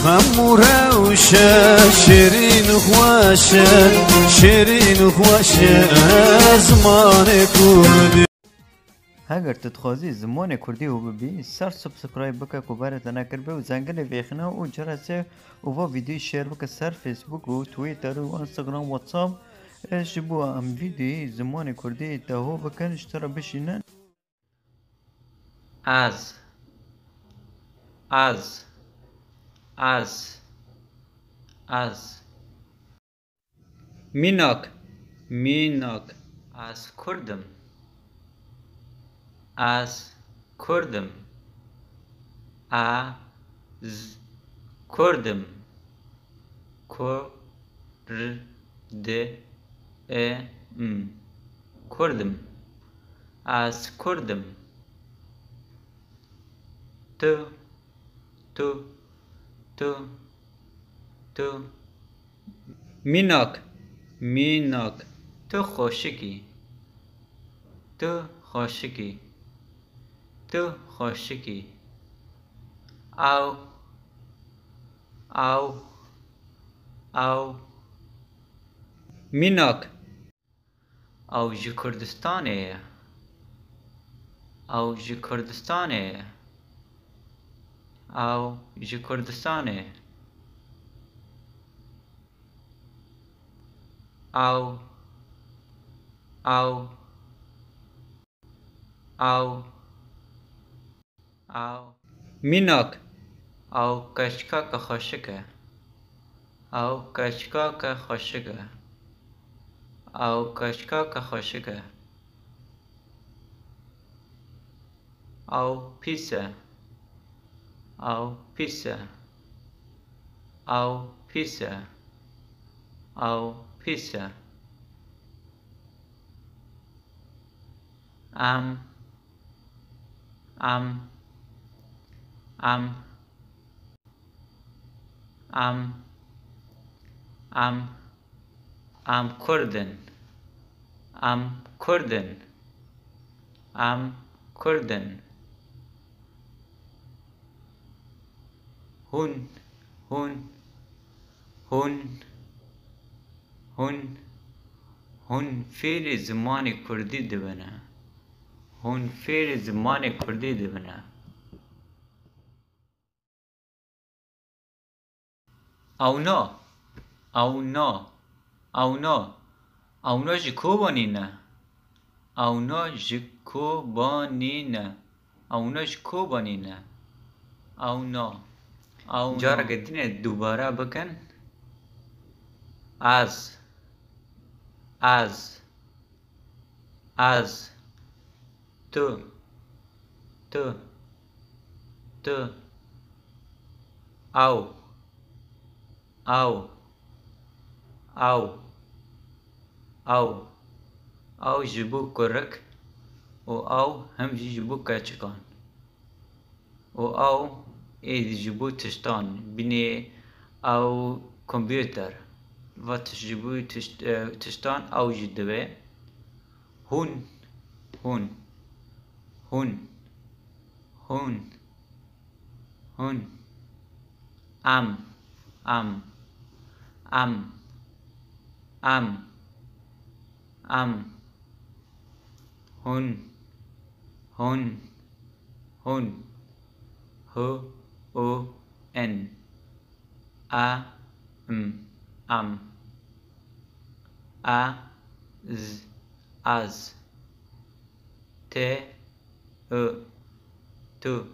خموره وشه شیرین و خوشه شیرین و خوشه زمان کردی. اگر تتخوازی زمان کردی و ببی سر سبسکرایب بکه که برات نکر به و زنگل ویخنه و جرسه و ویدیو شیر بکه سر فیسبوک و تویتر و انستغرام و واتساپ جبو ام ویدیو زمان کردی تاهو بکن اشترا بشینن. از میناک از کردم از کردم کردم کردم از کردم تو میناک تو خوشکی او میناک او جی کردستانه او جی کردستانه او میناک او کشکاک خوشکه او پیسه کردن هون فعل زمان کردی دبنه او نه جی کوبانینه او نه جارا گدینه دوباره بکن از تو او جبو کرک و او هم جبو کچکان و او اید جبو تشتان بینی او کامپیوتر و جبو تشتان او جدوه هون ام هون هو او ان ام از ت تو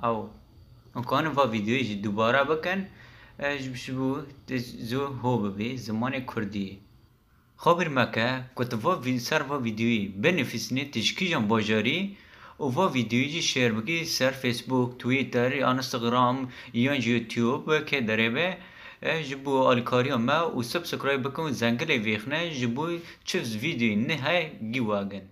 او امکان و ویدیوی دوباره بکن بشبو زو هو ببی زمان کردی خبر مکه کتوا سر و ویدیوی بنفسنی تشکی جان باجاری و ویدیوی شیر بکی سر فیسبوک تویتر انستغرام یا یوتیوب که داره به جبو الکاریا ما و سبسکرایب بکن زنگل ویخنه جبو چیز ویدیوی نه های گیواگن